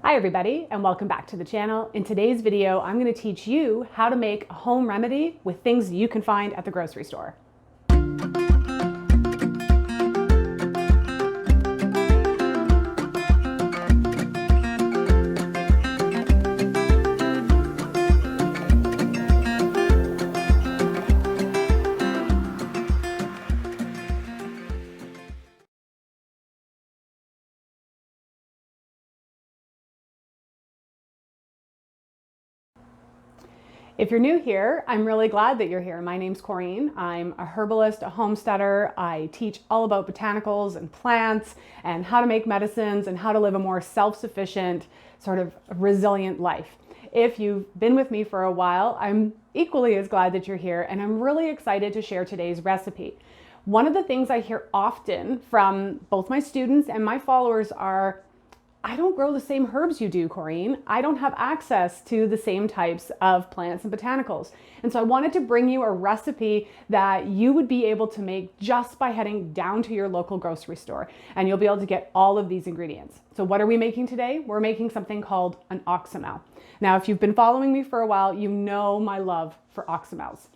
Hi everybody, and welcome back to the channel. In today's video, I'm going to teach you how to make a home remedy with things you can find at the grocery store. If you're new here, I'm really glad that you're here. My name's Corinne. I'm a herbalist, a homesteader. I teach all about botanicals and plants and how to make medicines and how to live a more self-sufficient, sort of resilient life. If you've been with me for a while, I'm equally as glad that you're here, and I'm really excited to share today's recipe. One of the things I hear often from both my students and my followers are, I don't grow the same herbs you do, Corinne. I don't have access to the same types of plants and botanicals. And so I wanted to bring you a recipe that you would be able to make just by heading down to your local grocery store. And you'll be able to get all of these ingredients. So what are we making today? We're making something called an oxymel. Now, if you've been following me for a while, you know my love for oxymels.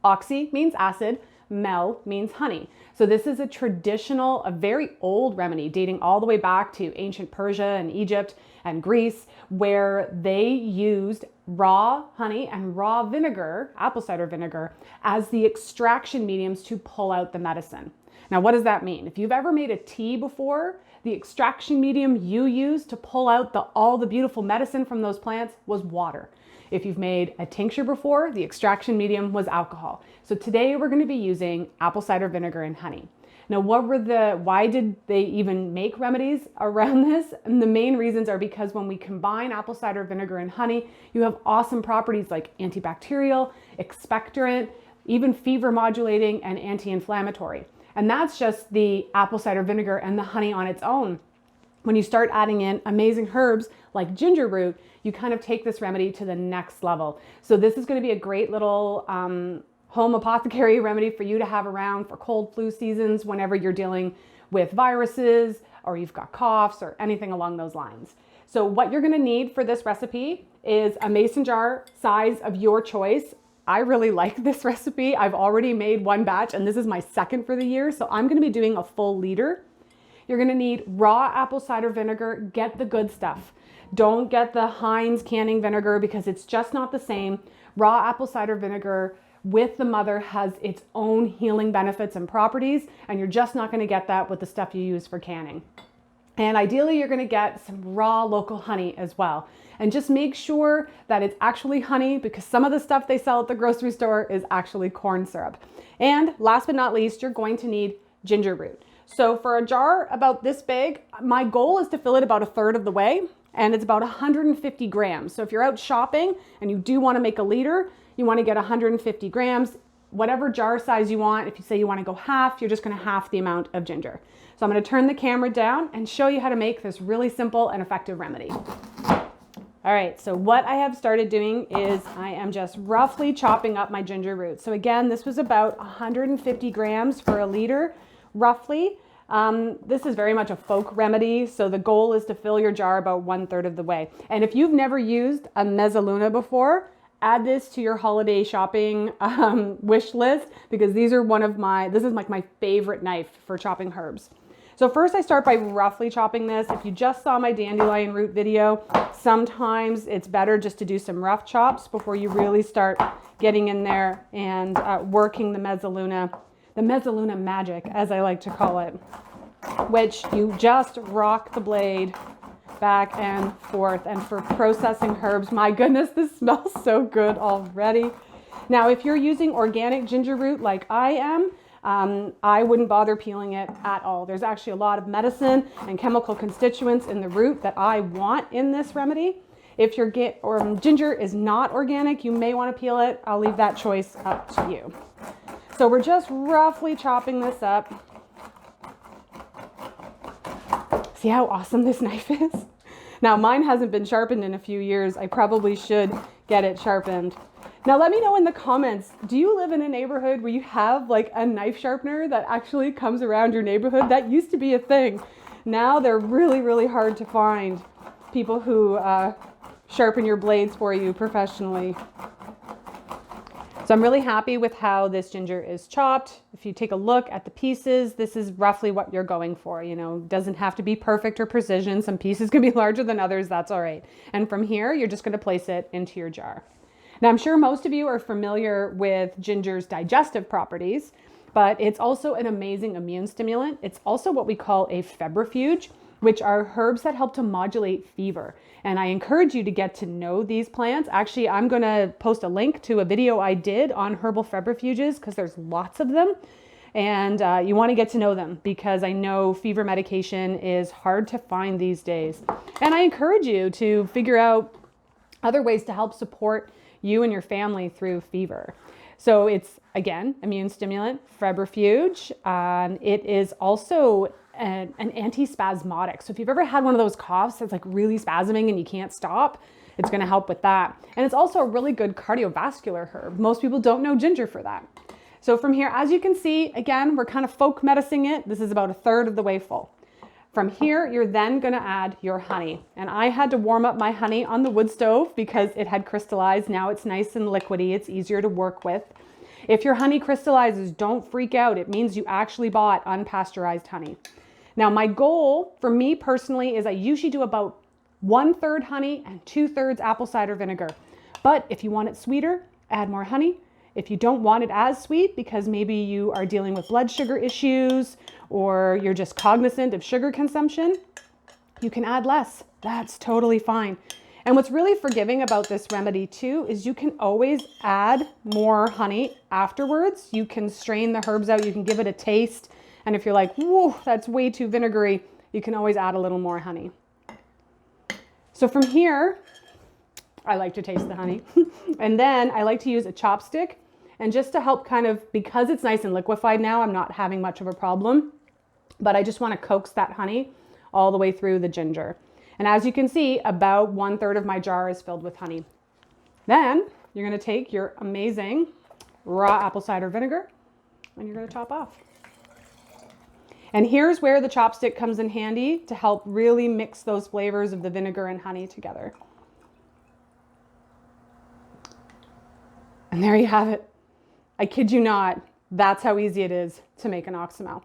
Oxy means acid. Mel means honey. So this is a traditional, a very old remedy dating all the way back to ancient Persia and Egypt and Greece, where they used raw honey and raw vinegar, apple cider vinegar, as the extraction mediums to pull out the medicine. Now, what does that mean? If you've ever made a tea before, the extraction medium you used to pull out all the beautiful medicine from those plants was water. If you've made a tincture before, the extraction medium was alcohol. So today we're going to be using apple cider vinegar and honey. Now, why did they even make remedies around this? And the main reasons are because when we combine apple cider vinegar and honey, you have awesome properties like antibacterial, expectorant, even fever modulating and anti-inflammatory. And that's just the apple cider vinegar and the honey on its own. When you start adding in amazing herbs like ginger root, you kind of take this remedy to the next level. So this is going to be a great little home apothecary remedy for you to have around for cold flu seasons whenever you're dealing with viruses or you've got coughs or anything along those lines. So what you're going to need for this recipe is a mason jar size of your choice. I really like this recipe. I've already made one batch and this is my second for the year. So I'm going to be doing a full liter. You're going to need raw apple cider vinegar. Get the good stuff. Don't get the Heinz canning vinegar because it's just not the same. Raw apple cider vinegar with the mother has its own healing benefits and properties, and you're just not going to get that with the stuff you use for canning. And ideally, you're going to get some raw local honey as well. And just make sure that it's actually honey, because some of the stuff they sell at the grocery store is actually corn syrup. And last but not least, you're going to need ginger root. So for a jar about this big, my goal is to fill it about a third of the way, and it's about 150 grams. So if you're out shopping and you do want to make a liter, you want to get 150 grams, whatever jar size you want. If you say you want to go half, you're just going to half the amount of ginger. So I'm going to turn the camera down and show you how to make this really simple and effective remedy. All right, so what I have started doing is I am just roughly chopping up my ginger root. So again, this was about 150 grams for a liter. Roughly. This is very much a folk remedy, so the goal is to fill your jar about 1/3 of the way. And if you've never used a mezzaluna before, add this to your holiday shopping wish list, because this is like my favorite knife for chopping herbs. So first I start by roughly chopping this. If you just saw my dandelion root video, sometimes it's better just to do some rough chops before you really start getting in there and working the mezzaluna magic, as I like to call it, which you just rock the blade back and forth. And for processing herbs, my goodness, this smells so good already. Now, if you're using organic ginger root like I am, I wouldn't bother peeling it at all. There's actually a lot of medicine and chemical constituents in the root that I want in this remedy. If your ginger is not organic, you may want to peel it. I'll leave that choice up to you. So we're just roughly chopping this up. See how awesome this knife is? Now, mine hasn't been sharpened in a few years. I probably should get it sharpened. Now, let me know in the comments, do you live in a neighborhood where you have like a knife sharpener that actually comes around your neighborhood? That used to be a thing. Now they're really, really hard to find. people who sharpen your blades for you professionally. So I'm really happy with how this ginger is chopped. If you take a look at the pieces, this is roughly what you're going for. You know, doesn't have to be perfect or precision. Some pieces can be larger than others, that's all right. And from here, you're just gonna place it into your jar. Now, I'm sure most of you are familiar with ginger's digestive properties, but it's also an amazing immune stimulant. It's also what we call a febrifuge, which are herbs that help to modulate fever. And I encourage you to get to know these plants. Actually, I'm gonna post a link to a video I did on herbal febrifuges because there's lots of them. And you wanna get to know them because I know fever medication is hard to find these days. And I encourage you to figure out other ways to help support you and your family through fever. So it's, again, immune stimulant, febrifuge. It is also an antispasmodic. So if you've ever had one of those coughs that's like really spasming and you can't stop, it's gonna help with that. And it's also a really good cardiovascular herb. Most people don't know ginger for that. So from here, as you can see, again, we're kind of folk medicing it. This is about 1/3 of the way full. From here, you're then gonna add your honey. And I had to warm up my honey on the wood stove because it had crystallized. Now it's nice and liquidy. It's easier to work with. If your honey crystallizes, don't freak out. It means you actually bought unpasteurized honey. Now, my goal for me personally is I usually do about 1/3 honey and 2/3 apple cider vinegar. But if you want it sweeter, add more honey. If you don't want it as sweet because maybe you are dealing with blood sugar issues or you're just cognizant of sugar consumption, you can add less. That's totally fine. And what's really forgiving about this remedy too is you can always add more honey afterwards. You can strain the herbs out, you can give it a taste. And if you're like, whoa, that's way too vinegary, you can always add a little more honey. So from here, I like to taste the honey. And then I like to use a chopstick. And just to help kind of, because it's nice and liquefied now, I'm not having much of a problem. But I just want to coax that honey all the way through the ginger. And as you can see, about 1/3 of my jar is filled with honey. Then you're going to take your amazing raw apple cider vinegar and you're going to top off. And here's where the chopstick comes in handy to help really mix those flavors of the vinegar and honey together. And there you have it. I kid you not, that's how easy it is to make an Oxymel.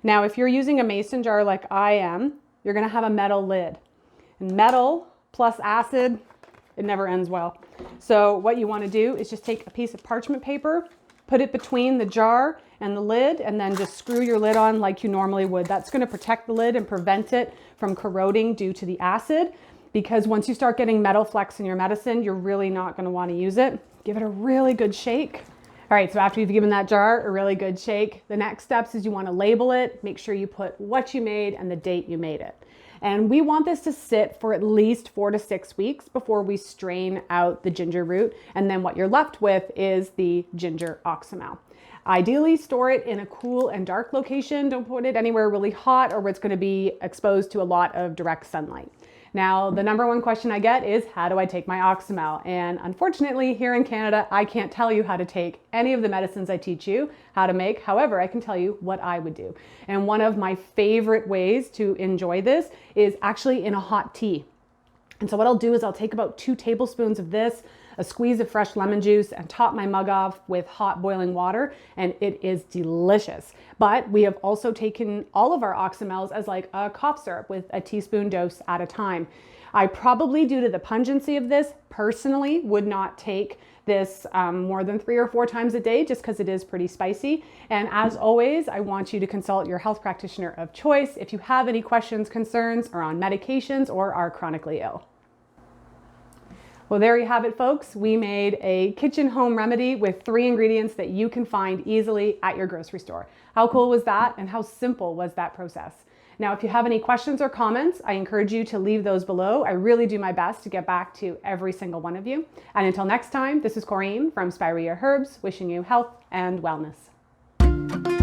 Now, if you're using a mason jar like I am, you're gonna have a metal lid. And metal plus acid, it never ends well. So what you wanna do is just take a piece of parchment paper, put it between the jar and the lid, and then just screw your lid on like you normally would. That's gonna protect the lid and prevent it from corroding due to the acid, because once you start getting metal flecks in your medicine, you're really not gonna wanna use it. Give it a really good shake. All right, so after you've given that jar a really good shake, the next steps is you wanna label it, make sure you put what you made and the date you made it. And we want this to sit for at least 4 to 6 weeks before we strain out the ginger root. And then what you're left with is the ginger Oxymel. Ideally, store it in a cool and dark location. Don't put it anywhere really hot or where it's gonna be exposed to a lot of direct sunlight. Now, the number one question I get is, how do I take my Oxymel? And unfortunately, here in Canada, I can't tell you how to take any of the medicines I teach you how to make. However, I can tell you what I would do. And one of my favorite ways to enjoy this is actually in a hot tea. And so what I'll do is I'll take about 2 tablespoons of this, a squeeze of fresh lemon juice, and top my mug off with hot boiling water, and it is delicious. But we have also taken all of our Oxymels as like a cough syrup with a teaspoon dose at a time. I probably, due to the pungency of this, personally would not take this more than 3 or 4 times a day, just because it is pretty spicy. And as always, I want you to consult your health practitioner of choice if you have any questions, concerns, or on medications or are chronically ill. Well, there you have it, folks. We made a kitchen home remedy with 3 ingredients that you can find easily at your grocery store. How cool was that? And how simple was that process? Now, if you have any questions or comments, I encourage you to leave those below. I really do my best to get back to every single one of you. And until next time, this is Corinne from Spiraea Herbs, wishing you health and wellness.